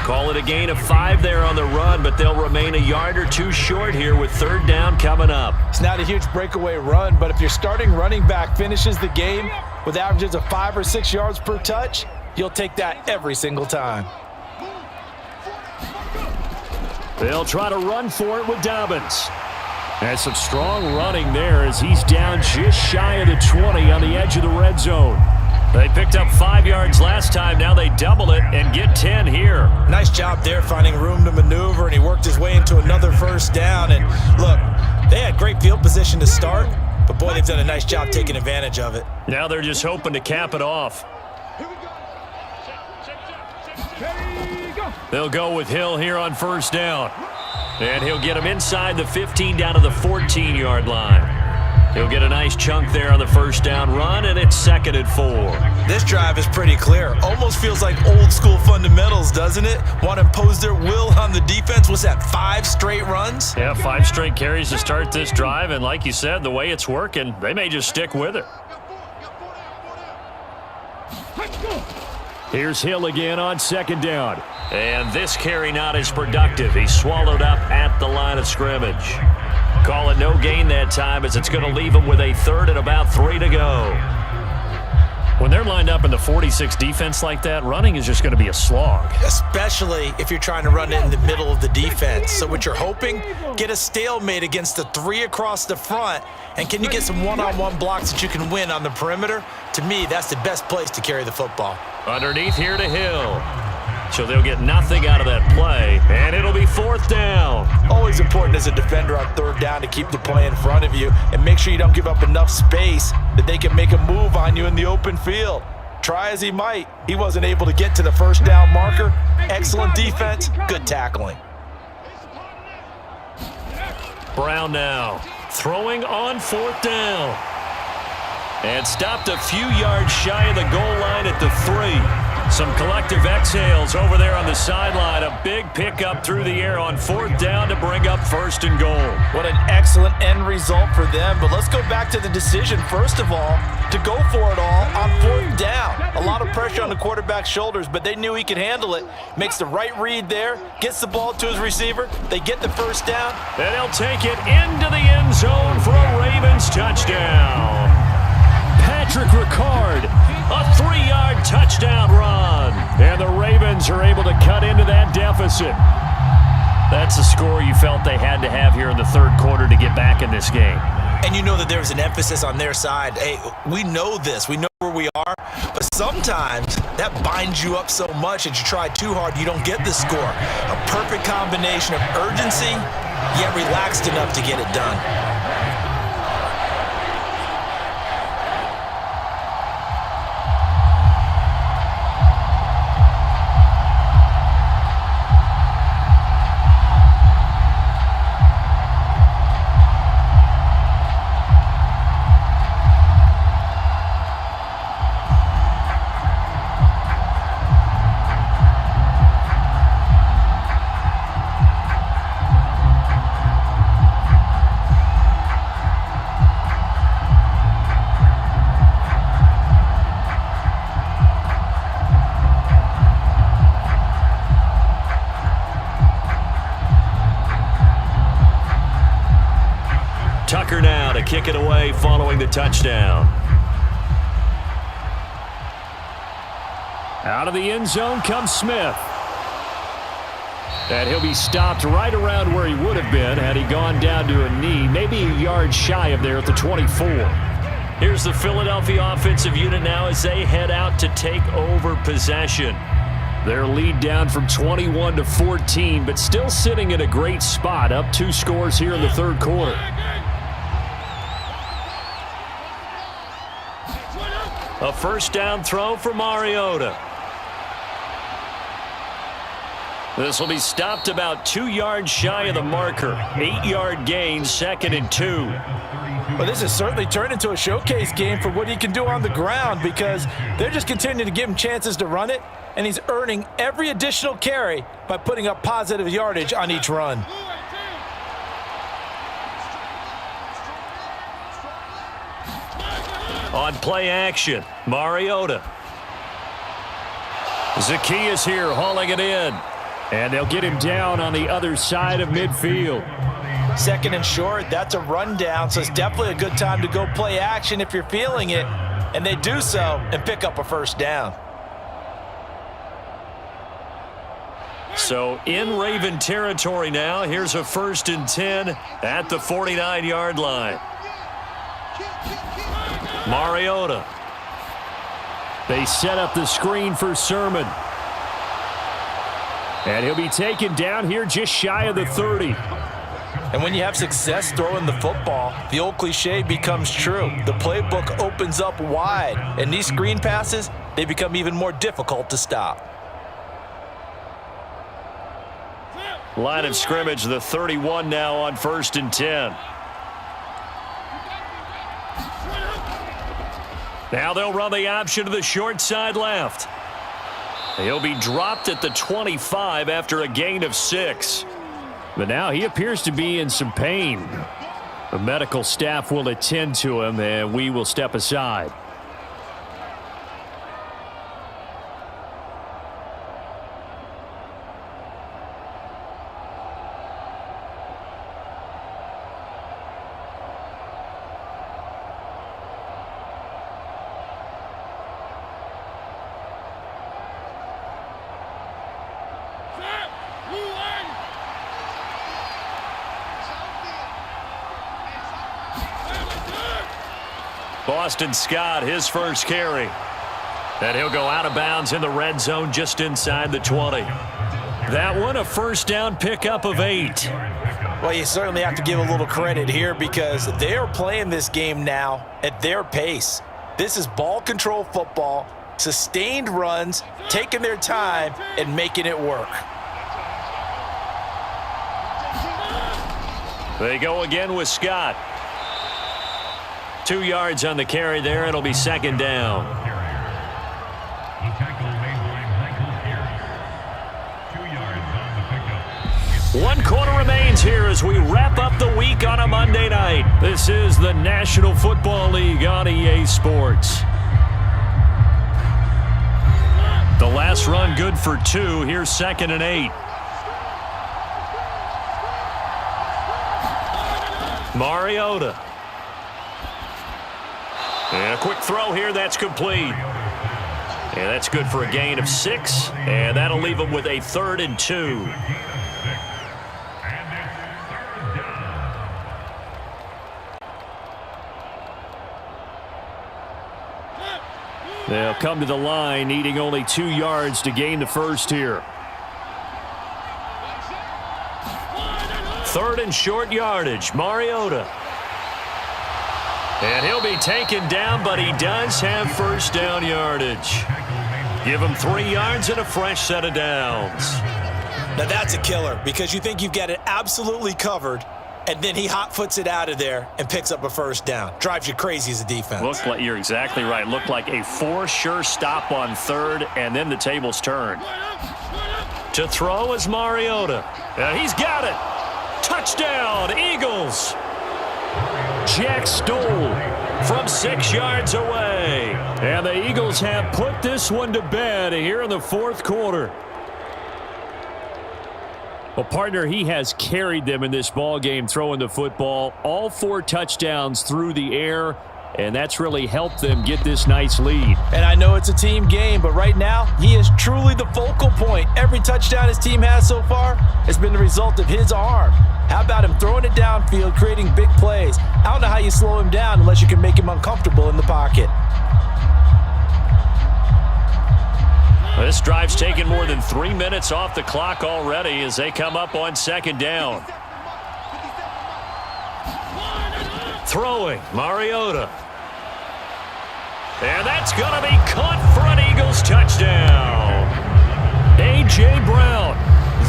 Call it a gain of 5 there on the run, but they'll remain a yard or 2 short here with 3rd down coming up. It's not a huge breakaway run, but if your starting running back finishes the game with averages of 5 or 6 yards per touch, you'll take that every single time. They'll try to run for it with Dobbins. And some strong running there as he's down just shy of the 20 on the edge of the red zone. They picked up 5 yards last time. Now they double it and get 10 here. Nice job there finding room to maneuver, and he worked his way into another 1st down. And look, they had great field position to start, but boy, they've done a nice job taking advantage of it. Now they're just hoping to cap it off. They'll go with Hill here on first down. And he'll get him inside the 15 down to the 14-yard line. He'll get a nice chunk there on the first down run, and it's 2nd and 4. This drive is pretty clear. Almost feels like old school fundamentals, doesn't it? Want to impose their will on the defense. What's that, 5 straight runs? Yeah, 5 straight carries to start this drive, and like you said, the way it's working, they may just stick with it. Here's Hill again on 2nd down. And this carry not as productive. He's swallowed up at the line of scrimmage. Call it no gain that time as it's going to leave him with a 3rd and about 3 to go. When they're lined up in the 46 defense like that, running is just going to be a slog. Especially if you're trying to run it in the middle of the defense. So what you're hoping, get a stalemate against the 3 across the front, and can you get some one-on-one blocks that you can win on the perimeter? To me, that's the best place to carry the football. Underneath here to Hill. So they'll get nothing out of that play, and it'll be 4th down. Always important as a defender on 3rd down to keep the play in front of you and make sure you don't give up enough space that they can make a move on you in the open field. Try as he might, he wasn't able to get to the first down marker. Excellent defense, good tackling. Brown now, throwing on 4th down. And stopped a few yards shy of the goal line at the 3. Some collective exhales over there on the sideline. A big pickup through the air on 4th down to bring up 1st and goal. What an excellent end result for them. But let's go back to the decision, first of all, to go for it all on 4th down. A lot of pressure on the quarterback's shoulders, but they knew he could handle it. Makes the right read there, gets the ball to his receiver. They get the first down. And he'll take it into the end zone for a Ravens touchdown. Patrick Ricard, a 3-yard touchdown run. And the Ravens are able to cut into that deficit. That's a score you felt they had to have here in the 3rd quarter to get back in this game. And you know that there's an emphasis on their side. Hey, we know this. We know where we are. But sometimes that binds you up so much that you try too hard, you don't get the score. A perfect combination of urgency, yet relaxed enough to get it done. Tucker now to kick it away following the touchdown. Out of the end zone comes Smith. And he'll be stopped right around where he would have been had he gone down to a knee, maybe a yard shy of there at the 24. Here's the Philadelphia offensive unit now as they head out to take over possession. Their lead down from 21 to 14, but still sitting in a great spot, up 2 scores here in the 3rd quarter. A first down throw for Mariota. This will be stopped about 2 yards shy of the marker. 8-yard gain, 2nd and 2. Well, this has certainly turned into a showcase game for what he can do on the ground because they're just continuing to give him chances to run it, and he's earning every additional carry by putting up positive yardage on each run. On play action, Mariota. Zacchaeus here hauling it in. And they'll get him down on the other side of midfield. 2nd and short, that's a rundown, so it's definitely a good time to go play action if you're feeling it. And they do so and pick up a first down. So in Raven territory now, here's a 1st and 10 at the 49-yard line. Mariota. They set up the screen for Sermon. And he'll be taken down here just shy of the 30. And when you have success throwing the football, the old cliche becomes true. The playbook opens up wide, and these screen passes, they become even more difficult to stop. Line of scrimmage, the 31 now on 1st and 10. Now they'll run the option to the short side left. He'll be dropped at the 25 after a gain of 6. But now he appears to be in some pain. The medical staff will attend to him, and we will step aside. Boston Scott, his first carry. And he'll go out of bounds in the red zone just inside the 20. That one a first down pickup of 8. Well, you certainly have to give a little credit here because they are playing this game now at their pace. This is ball control football, sustained runs, taking their time, and making it work. They go again with Scott. 2 yards on the carry there. It'll be second down. One quarter remains here as we wrap up the week on a Monday night. This is the National Football League on EA Sports. The last run good for 2. Here's 2nd and 8. Mariota. And a quick throw here, that's complete. And that's good for a gain of 6. And that'll leave them with a 3rd and 2. They'll come to the line, needing only 2 yards to gain the first here. 3rd and short yardage, Mariota. And he'll be taken down, but he does have first down yardage. Give him 3 yards and a fresh set of downs. Now that's a killer because you think you've got it absolutely covered, and then he hot-foots it out of there and picks up a first down. Drives you crazy as a defense. Looked like, you're exactly right. Looked like a 4 sure stop on 3rd, and then the tables turned. To throw is Mariota. He's got it. Touchdown, Eagles. Jack Stoll from 6 yards away. And the Eagles have put this one to bed here in the 4th quarter. Well, partner, he has carried them in this ball game throwing the football. All 4 touchdowns through the air, and that's really helped them get this nice lead. And I know it's a team game, but right now, he is truly the focal point. Every touchdown his team has so far has been the result of his arm. How about him throwing it downfield, creating big plays? I don't know how you slow him down unless you can make him uncomfortable in the pocket. This drive's taken more than 3 minutes off the clock already as they come up on 2nd down. Throwing, Mariota. And that's going to be caught for an Eagles touchdown. A.J. Brown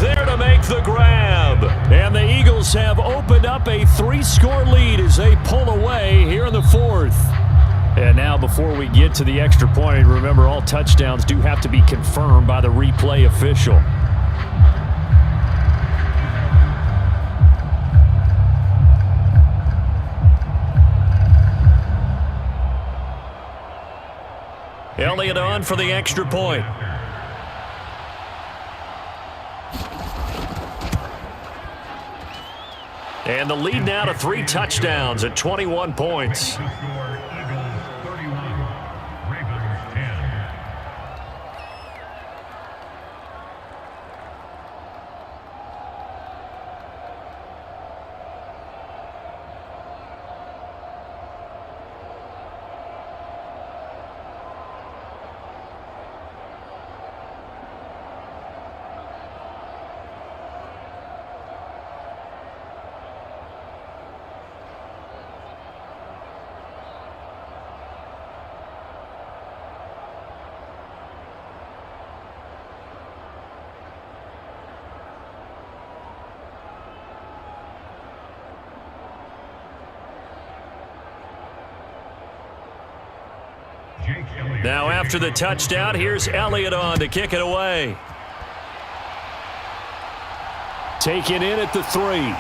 there to make the grab. And the Eagles have opened up a 3-score lead as they pull away here in the 4th. And now before we get to the extra point, remember all touchdowns do have to be confirmed by the replay official. Elliott on for the extra point. And the lead now to 3 touchdowns at 21 points. Now after the touchdown, here's Elliott on to kick it away. Taken in at the 3.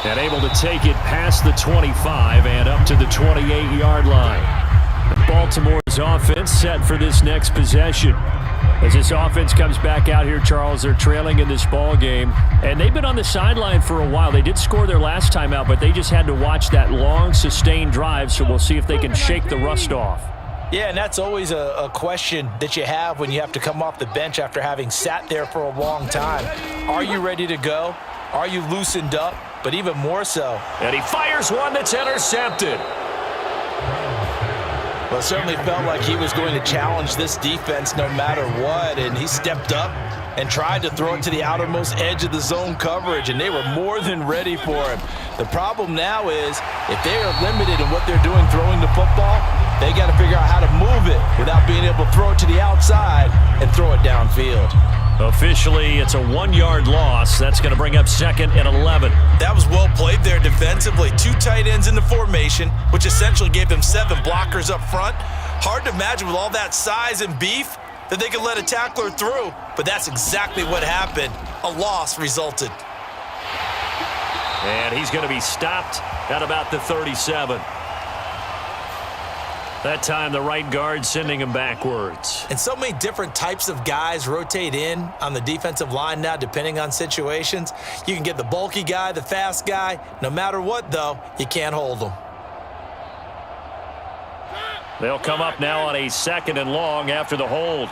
And able to take it past the 25 and up to the 28-yard line. Baltimore's offense set for this next possession. As this offense comes back out here, Charles, they're trailing in this ball game. And they've been on the sideline for a while. They did score their last time out, but they just had to watch that long, sustained drive. So we'll see if they can shake the rust off. Yeah, and that's always a question that you have when you have to come off the bench after having sat there for a long time. Are you ready to go? Are you loosened up? But even more so. And he fires one that's intercepted. Well, it certainly felt like he was going to challenge this defense no matter what, and he stepped up and tried to throw it to the outermost edge of the zone coverage, and they were more than ready for him. The problem now is if they are limited in what they're doing throwing the football, they got to figure out how to move it without being able to throw it to the outside and throw it downfield. Officially, it's a 1-yard loss. That's going to bring up 2nd and 11. That was well played there defensively. 2 tight ends in the formation, which essentially gave them 7 blockers up front. Hard to imagine with all that size and beef that they could let a tackler through, but that's exactly what happened. A loss resulted. And he's going to be stopped at about the 37. That time, the right guard sending him backwards. And so many different types of guys rotate in on the defensive line now, depending on situations. You can get the bulky guy, the fast guy. No matter what, though, you can't hold them. They'll come up now on a 2nd and long after the hold.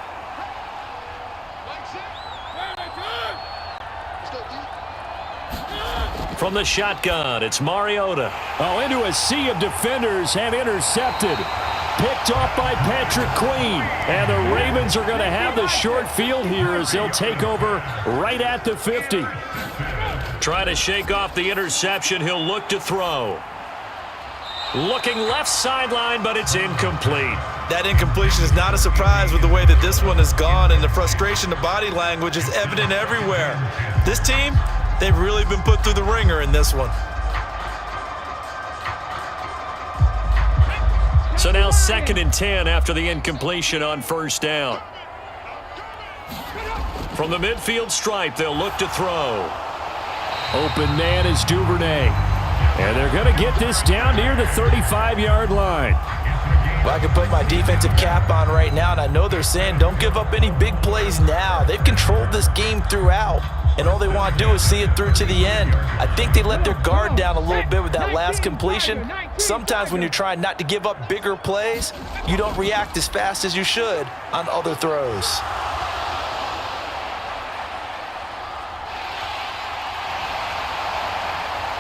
From the shotgun, it's Mariota. Oh, into a sea of defenders and intercepted. Picked off by Patrick Queen. And the Ravens are going to have the short field here as they'll take over right at the 50. Trying to shake off the interception. He'll look to throw. Looking left sideline, but it's incomplete. That incompletion is not a surprise with the way that this one has gone, and the frustration, the body language is evident everywhere. This team, they've really been put through the ringer in this one. So now 2nd and 10 after the incompletion on 1st down. From the midfield stripe, they'll look to throw. Open man is Duvernay. And they're going to get this down near the 35-yard line. Well, I can put my defensive cap on right now, and I know they're saying don't give up any big plays now. They've controlled this game throughout, and all they want to do is see it through to the end. I think they let their guard down a little bit with that last completion. Sometimes when you're trying not to give up bigger plays, you don't react as fast as you should on other throws.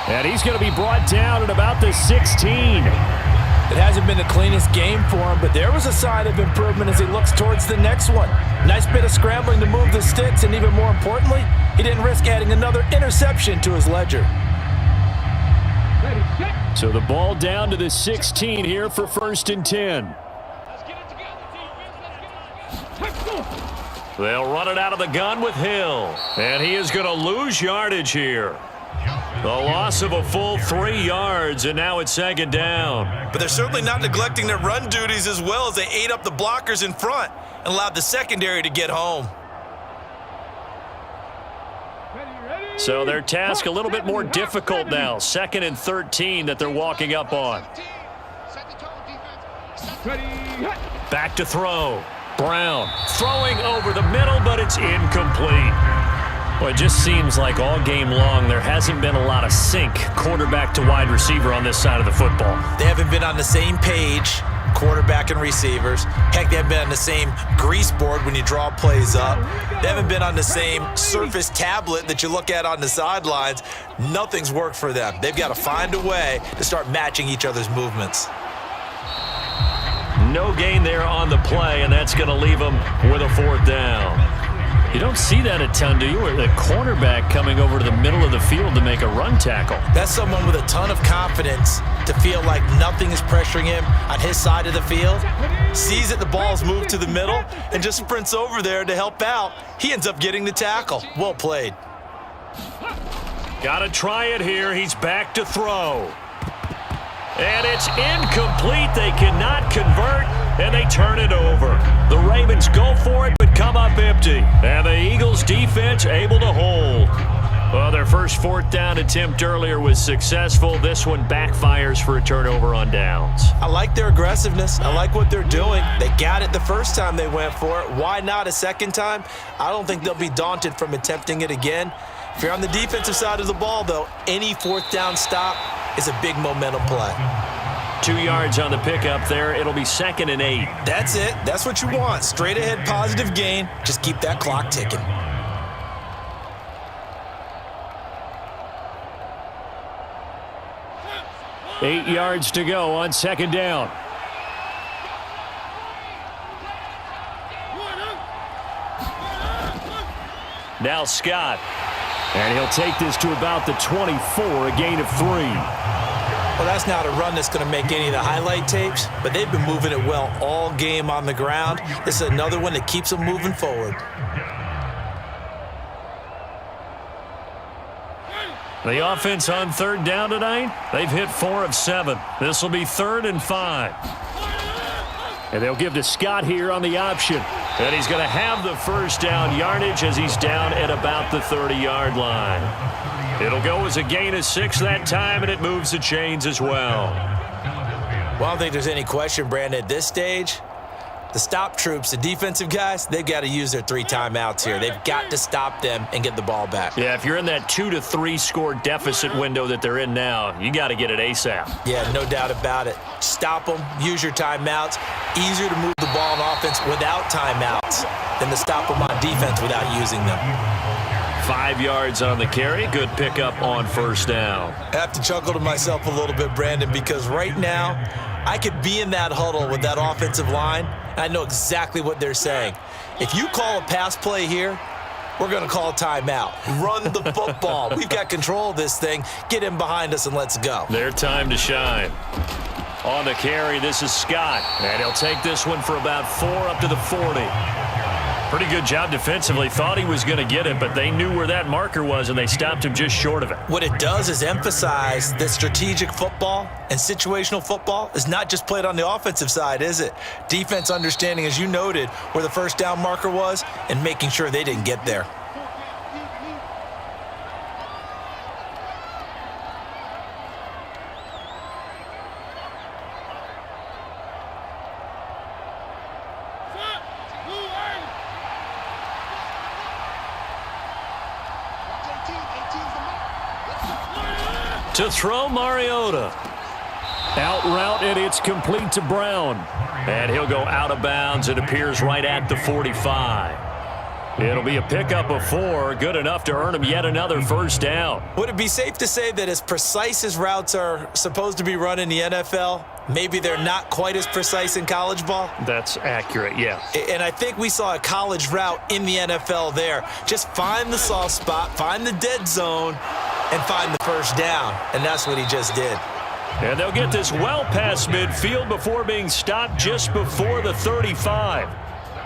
And he's going to be brought down at about the 16. It hasn't been the cleanest game for him, but there was a sign of improvement as he looks towards the next one. Nice bit of scrambling to move the sticks, and even more importantly, he didn't risk adding another interception to his ledger. So the ball down to the 16 here for 1st and 10. They'll run it out of the gun with Hill, and he is going to lose yardage here. The loss of a full 3 yards, and now it's 2nd down. But they're certainly not neglecting their run duties as well as they ate up the blockers in front and allowed the secondary to get home. So their task a little bit more difficult now. 2nd and 13 that they're walking up on. Back to throw. Brown throwing over the middle, but it's incomplete. Well, it just seems like all game long there hasn't been a lot of sync quarterback to wide receiver on this side of the football. They haven't been on the same page, quarterback and receivers. Heck, they haven't been on the same grease board when you draw plays up. They haven't been on the same surface tablet that you look at on the sidelines. Nothing's worked for them. They've got to find a way to start matching each other's movements. No gain there on the play, and that's going to leave them with a 4th down. You don't see that a ton, do you? Or the cornerback coming over to the middle of the field to make a run tackle. That's someone with a ton of confidence to feel like nothing is pressuring him on his side of the field. Sees that the ball's moved to the middle and just sprints over there to help out. He ends up getting the tackle. Well played. Got to try it here. He's back to throw. And it's incomplete. They cannot convert, and they turn it over. The Ravens go for it, but come up empty. And the Eagles defense able to hold. Well, their first fourth down attempt earlier was successful. This one backfires for a turnover on downs. I like their aggressiveness. I like what they're doing. They got it the first time they went for it. Why not a second time? I don't think they'll be daunted from attempting it again. If you're on the defensive side of the ball, though, any fourth down stop is a big momentum play. 2 yards on the pickup there. It'll be 2nd and 8. That's it. That's what you want. Straight ahead positive gain. Just keep that clock ticking. Eight yards to go on 2nd down. Now Scott. And he'll take this to about the 24, a gain of 3. Well, that's not a run that's going to make any of the highlight tapes, but they've been moving it well all game on the ground. This is another one that keeps them moving forward. The offense on 3rd down tonight, they've hit 4 of 7. This will be 3rd and 5. And they'll give to Scott here on the option. And he's going to have the first down yardage as he's down at about the 30-yard line. It'll go as a gain of 6 that time, and it moves the chains as well. Well, I don't think there's any question, Brandon, at this stage. The stop troops, the defensive guys, they've got to use their 3 timeouts here. They've got to stop them and get the ball back. Yeah, if you're in that 2 to 3 score deficit window that they're in now, you got to get it ASAP. Yeah, no doubt about it. Stop them, use your timeouts. Easier to move the ball on offense without timeouts than to stop them on defense without using them. 5 yards on the carry. Good pickup on 1st down. I have to chuckle to myself a little bit, Brandon, because right now I could be in that huddle with that offensive line. I know exactly what they're saying. If you call a pass play here, we're going to call a timeout. Run the football. We've got control of this thing. Get in behind us and let's go. Their time to shine. On the carry, this is Scott. And he'll take this one for about 4 up to the 40. Pretty good job defensively. Thought he was going to get it, but they knew where that marker was, and they stopped him just short of it. What it does is emphasize that strategic football and situational football is not just played on the offensive side, is it? Defense understanding, as you noted, where the first down marker was and making sure they didn't get there. To throw, Mariota. Out route, and it's complete to Brown. And he'll go out of bounds. It appears right at the 45. It'll be a pickup of 4, good enough to earn him yet another first down. Would it be safe to say that as precise as routes are supposed to be run in the NFL, maybe they're not quite as precise in college ball? That's accurate, yeah. And I think we saw a college route in the NFL there. Just find the soft spot, find the dead zone, and find the first down. And that's what he just did. And they'll get this well past midfield before being stopped just before the 35.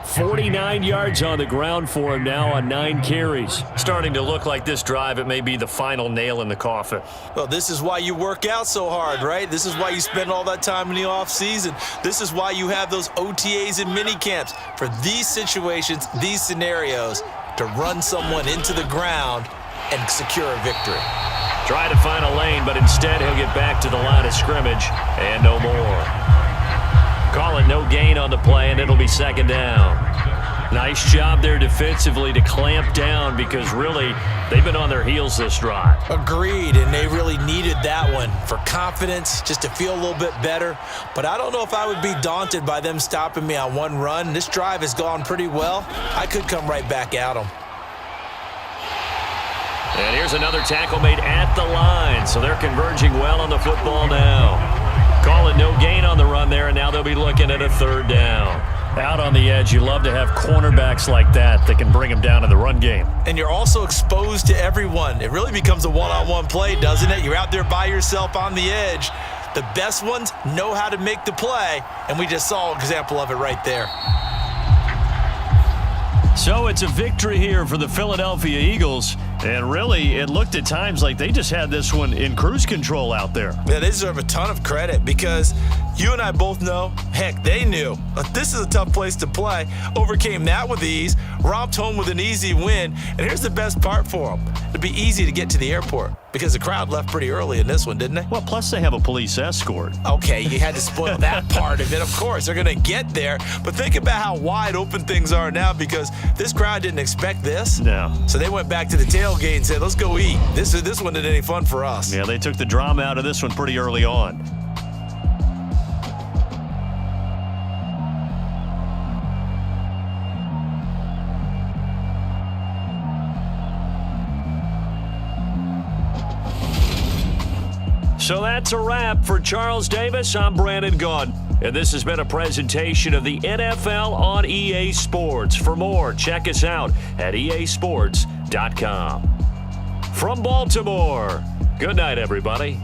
49 yards on the ground for him now on 9 carries. Starting to look like this drive, it may be the final nail in the coffin. Well, this is why you work out so hard, right? This is why you spend all that time in the offseason. This is why you have those OTAs and mini camps for these situations, these scenarios, to run someone into the ground and secure a victory. Try to find a lane, but instead he'll get back to the line of scrimmage and no more. Call it no gain on the play, and it'll be 2nd down. Nice job there defensively to clamp down because really they've been on their heels this drive. Agreed, and they really needed that one for confidence, just to feel a little bit better. But I don't know if I would be daunted by them stopping me on one run. This drive has gone pretty well. I could come right back at them. And here's another tackle made at the line, so they're converging well on the football now. Call it no gain on the run there, and now they'll be looking at a 3rd down. Out on the edge, you love to have cornerbacks like that can bring them down in the run game. And you're also exposed to everyone. It really becomes a one-on-one play, doesn't it? You're out there by yourself on the edge. The best ones know how to make the play, and we just saw an example of it right there. So it's a victory here for the Philadelphia Eagles, And really, it looked at times like they just had this one in cruise control out there. Yeah, they deserve a ton of credit because you and I both know, heck, they knew this is a tough place to play. Overcame that with ease, romped home with an easy win. And here's the best part for them. It'd be easy to get to the airport because the crowd left pretty early in this one, didn't they? Well, plus they have a police escort. Okay, you had to spoil that part of it. Of course, they're going to get there. But think about how wide open things are now because this crowd didn't expect this. No. So they went back to the tailgate and said, let's go eat. This one isn't any fun for us. Yeah, they took the drama out of this one pretty early on. So that's a wrap for Charles Davis. I'm Brandon Gaudin, and this has been a presentation of the NFL on EA Sports. For more, check us out at easports.com. From Baltimore, good night, everybody.